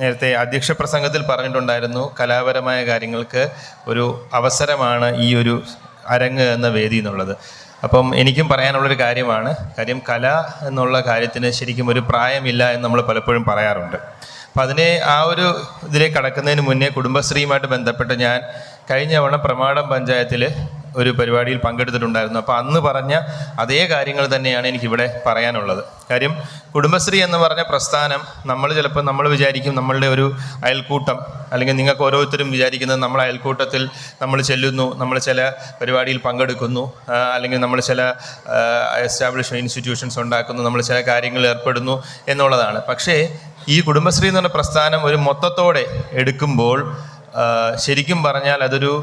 നേരത്തെ അധ്യക്ഷ പ്രസംഗത്തിൽ പറഞ്ഞിട്ടുണ്ടായിരുന്നു, കലാപരമായ കാര്യങ്ങൾക്ക് ഒരു അവസരമാണ് ഈ ഒരു അരങ്ങ് എന്ന വേദി എന്നുള്ളത്. അപ്പം എനിക്കും പറയാനുള്ളൊരു കാര്യം കല എന്നുള്ള കാര്യത്തിന് ശരിക്കും ഒരു പ്രായമില്ല എന്ന് നമ്മൾ പലപ്പോഴും പറയാറുണ്ട്. അപ്പം ഇതിലേക്ക് കടക്കുന്നതിന് മുന്നേ കുടുംബശ്രീയുമായിട്ട് ബന്ധപ്പെട്ട് ഞാൻ കഴിഞ്ഞ തവണ പ്രമാടം പഞ്ചായത്തിൽ ഒരു പരിപാടിയിൽ പങ്കെടുത്തിട്ടുണ്ടായിരുന്നു. അപ്പോൾ അന്ന് പറഞ്ഞ അതേ കാര്യങ്ങൾ തന്നെയാണ് എനിക്കിവിടെ പറയാനുള്ളത്. കാര്യം കുടുംബശ്രീ എന്ന് പറഞ്ഞ പ്രസ്ഥാനം നമ്മൾ വിചാരിക്കും നമ്മളുടെ ഒരു അയൽക്കൂട്ടം, അല്ലെങ്കിൽ നിങ്ങൾക്ക് ഓരോരുത്തരും വിചാരിക്കുന്നത് നമ്മൾ അയൽക്കൂട്ടത്തിൽ നമ്മൾ ചെല്ലുന്നു, നമ്മൾ ചില പരിപാടിയിൽ പങ്കെടുക്കുന്നു, അല്ലെങ്കിൽ നമ്മൾ ചില എസ്റ്റാബ്ലിഷ്മെൻറ്റ് ഇൻസ്റ്റിറ്റ്യൂഷൻസ് ഉണ്ടാക്കുന്നു, നമ്മൾ ചില കാര്യങ്ങളിൽ ഏർപ്പെടുന്നു എന്നുള്ളതാണ്. പക്ഷേ ഈ കുടുംബശ്രീ എന്ന് പറഞ്ഞ പ്രസ്ഥാനം ഒരു മൊത്തത്തോടെ എടുക്കുമ്പോൾ ശരിക്കും പറഞ്ഞാൽ അതൊരു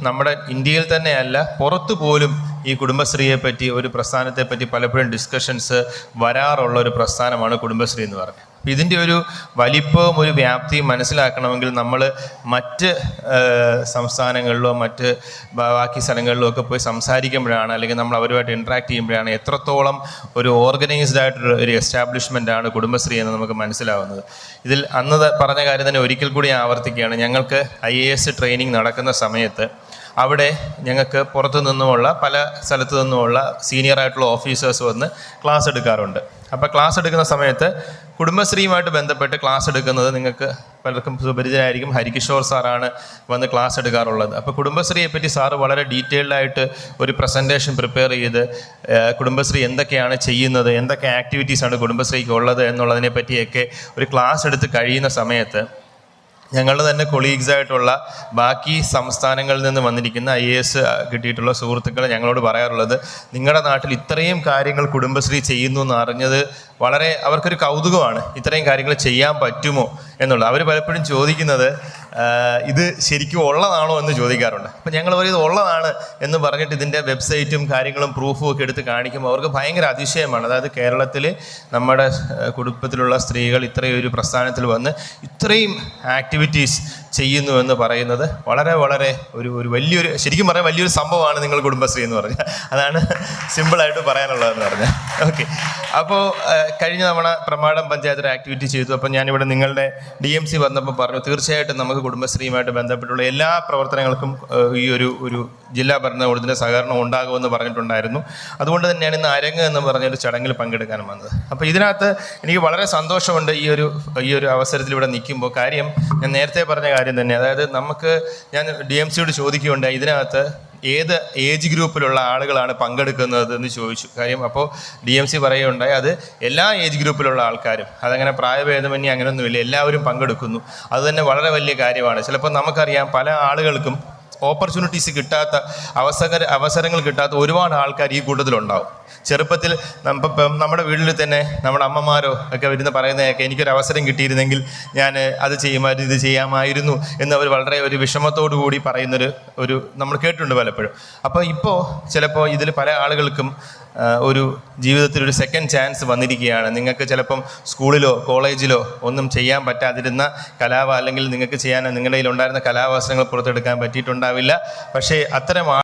നമ്മുടെ ഇന്ത്യയിൽ തന്നെയല്ല, പുറത്തു പോലും ഈ കുടുംബശ്രീയെ പറ്റി, ഒരു പ്രസ്ഥാനത്തെ പറ്റി പലപ്പോഴും ഡിസ്കഷൻസ് വരാറുള്ള ഒരു പ്രസ്ഥാനമാണ് കുടുംബശ്രീ എന്ന് പറഞ്ഞത്. ഇതിൻ്റെ ഒരു വലിപ്പവും ഒരു വ്യാപ്തിയും മനസ്സിലാക്കണമെങ്കിൽ നമ്മൾ മറ്റ് സംസ്ഥാനങ്ങളിലോ മറ്റ് ബാക്കി സ്ഥലങ്ങളിലോ ഒക്കെ പോയി സംസാരിക്കുമ്പോഴാണ്, അല്ലെങ്കിൽ നമ്മൾ അവരുമായിട്ട് ഇൻട്രാക്ട് ചെയ്യുമ്പോഴാണ് എത്രത്തോളം ഒരു ഓർഗനൈസ്ഡ് ആയിട്ടൊരു എസ്റ്റാബ്ലിഷ്മെൻ്റാണ് കുടുംബശ്രീ എന്ന് നമുക്ക് മനസ്സിലാവുന്നത്. ഇതിൽ അന്ന് പറഞ്ഞ കാര്യം തന്നെ ഒരിക്കൽ കൂടി ആവർത്തിക്കുകയാണ്. ഞങ്ങൾക്ക് IAS ട്രെയിനിങ് നടക്കുന്ന സമയത്ത് അവിടെ ഞങ്ങൾക്ക് പുറത്തു നിന്നുമുള്ള പല സ്ഥലത്തു നിന്നുമുള്ള സീനിയറായിട്ടുള്ള ഓഫീസേഴ്സ് വന്ന് ക്ലാസ് എടുക്കാറുണ്ട്. അപ്പോൾ ക്ലാസ് എടുക്കുന്ന സമയത്ത് കുടുംബശ്രീയുമായിട്ട് ബന്ധപ്പെട്ട് ക്ലാസ് എടുക്കുന്നത് നിങ്ങൾക്ക് പലർക്കും സുപരിചിതരായിരിക്കും. ഹരികിഷോർ സാറാണ് വന്ന് ക്ലാസ് എടുക്കാറുള്ളത്. അപ്പോൾ കുടുംബശ്രീയെ പറ്റി സാറ് വളരെ ഡീറ്റെയിൽഡായിട്ട് ഒരു പ്രസൻറ്റേഷൻ പ്രിപ്പയർ ചെയ്ത് കുടുംബശ്രീ എന്തൊക്കെയാണ് ചെയ്യുന്നത്, എന്തൊക്കെ ആക്ടിവിറ്റീസാണ് കുടുംബശ്രീക്ക് ഉള്ളത് എന്നുള്ളതിനെ പറ്റിയൊക്കെ ഒരു ക്ലാസ് എടുത്ത് കഴിയുന്ന സമയത്ത് ഞങ്ങളുടെ തന്നെ കൊളീഗ്സായിട്ടുള്ള ബാക്കി സംസ്ഥാനങ്ങളിൽ നിന്ന് വന്നിരിക്കുന്ന IAS കിട്ടിയിട്ടുള്ള സുഹൃത്തുക്കൾ ഞങ്ങളോട് പറയാറുള്ളത്, നിങ്ങളുടെ നാട്ടിൽ ഇത്രയും കാര്യങ്ങൾ കുടുംബശ്രീ ചെയ്യുന്നു എന്ന് അറിഞ്ഞത് വളരെ അവർക്കൊരു കൗതുകമാണ്. ഇത്രയും കാര്യങ്ങൾ ചെയ്യാൻ പറ്റുമോ എന്നുള്ളത്. അവർ പലപ്പോഴും ചോദിക്കുന്നത് ഇത് ശരിക്കും ഉള്ളതാണോ എന്ന് ചോദിക്കാറുണ്ട്. അപ്പം ഞങ്ങൾ പറയും ഇത് ഉള്ളതാണ് എന്ന് പറഞ്ഞിട്ട് ഇതിൻ്റെ വെബ്സൈറ്റും കാര്യങ്ങളും പ്രൂഫും ഒക്കെ എടുത്ത് കാണിക്കുമ്പോൾ അവർക്ക് ഭയങ്കര അതിശയമാണ്. അതായത് കേരളത്തിൽ നമ്മുടെ കുടുംബത്തിലുള്ള സ്ത്രീകൾ ഇത്രയും ഒരു പ്രസ്ഥാനത്തിൽ വന്ന് ഇത്രയും ആക്ടിവിറ്റീസ് ചെയ്യുന്നു എന്ന് പറയുന്നത് വളരെ വളരെ ഒരു വലിയൊരു, ശരിക്കും പറയാൻ വലിയൊരു സംഭവമാണ് നിങ്ങൾ കുടുംബശ്രീ എന്ന് പറഞ്ഞാൽ. അതാണ് സിമ്പിളായിട്ട് പറയാനുള്ളതെന്ന് പറഞ്ഞാൽ. ഓക്കെ, അപ്പോൾ കഴിഞ്ഞ തവണ പ്രമാടം പഞ്ചായത്ത് ഒരു ആക്ടിവിറ്റി ചെയ്തു. അപ്പം ഞാനിവിടെ നിങ്ങളുടെ DMC വന്നപ്പോൾ പറഞ്ഞു, തീർച്ചയായിട്ടും നമുക്ക് കുടുംബശ്രീയുമായിട്ട് ബന്ധപ്പെട്ടുള്ള എല്ലാ പ്രവർത്തനങ്ങൾക്കും ഈ ഒരു ജില്ലാ ഭരണകൂടത്തിൻ്റെ സഹകരണം ഉണ്ടാകുമെന്ന് പറഞ്ഞിട്ടുണ്ടായിരുന്നു. അതുകൊണ്ട് തന്നെയാണ് ഇന്ന് അരങ്ങ് എന്ന് പറഞ്ഞൊരു ചടങ്ങിൽ പങ്കെടുക്കാൻ വന്നത്. അപ്പോൾ ഇതിനകത്ത് എനിക്ക് വളരെ സന്തോഷമുണ്ട് ഈ ഒരു അവസരത്തിൽ ഇവിടെ നിൽക്കുമ്പോൾ. കാര്യം ഞാൻ നേരത്തെ പറഞ്ഞ കാര്യം തന്നെ, അതായത് ഞാൻ DMCയോട് ചോദിക്കുകയുണ്ടായി ഇതിനകത്ത് ഏത് ഏജ് ഗ്രൂപ്പിലുള്ള ആളുകളാണ് പങ്കെടുക്കുന്നത് എന്ന് ചോദിച്ചു. കാര്യം അപ്പോൾ DMC പറയുകയുണ്ടായി അത് എല്ലാ ഏജ് ഗ്രൂപ്പിലുള്ള ആൾക്കാരും, അതങ്ങനെ പ്രായഭേദമന്യേ അങ്ങനെയൊന്നുമില്ല, എല്ലാവരും പങ്കെടുക്കുന്നു. അതുതന്നെ വളരെ വലിയ കാര്യമാണ്. ചിലപ്പോൾ നമുക്കറിയാം പല ആളുകൾക്കും ഓപ്പർച്യൂണിറ്റീസ് കിട്ടാത്ത അവസരങ്ങൾ കിട്ടാത്ത ഒരുപാട് ആൾക്കാർ ഈ കൂട്ടത്തിലുണ്ടാവും. ചെറുപ്പത്തിൽ നമ്മുടെ വീട്ടിൽ തന്നെ നമ്മുടെ അമ്മമാരോ ഒക്കെ വരുന്ന പറയുന്നതൊക്കെ എനിക്കൊരു അവസരം കിട്ടിയിരുന്നെങ്കിൽ ഞാൻ അത് ചെയ്യുമായിരുന്നു, ഇത് ചെയ്യാമായിരുന്നു എന്നവർ വളരെ ഒരു വിഷമത്തോടു കൂടി പറയുന്നൊരു നമ്മൾ കേട്ടിട്ടുണ്ട് പലപ്പോഴും. അപ്പോൾ ഇപ്പോൾ ചിലപ്പോൾ ഇതിൽ പല ആളുകൾക്കും ഒരു ജീവിതത്തിൽ ഒരു സെക്കൻഡ് ചാൻസ് വന്നിരിക്കുകയാണ്. നിങ്ങൾക്ക് ചിലപ്പം സ്കൂളിലോ കോളേജിലോ ഒന്നും ചെയ്യാൻ പറ്റാതിരുന്ന അല്ലെങ്കിൽ നിങ്ങൾക്ക് ചെയ്യാൻ നിങ്ങളുടെ കയ്യിലുണ്ടായിരുന്ന കലാവസരങ്ങൾ പുറത്തെടുക്കാൻ പറ്റിയിട്ടുണ്ടാവില്ല. പക്ഷേ അത്തരം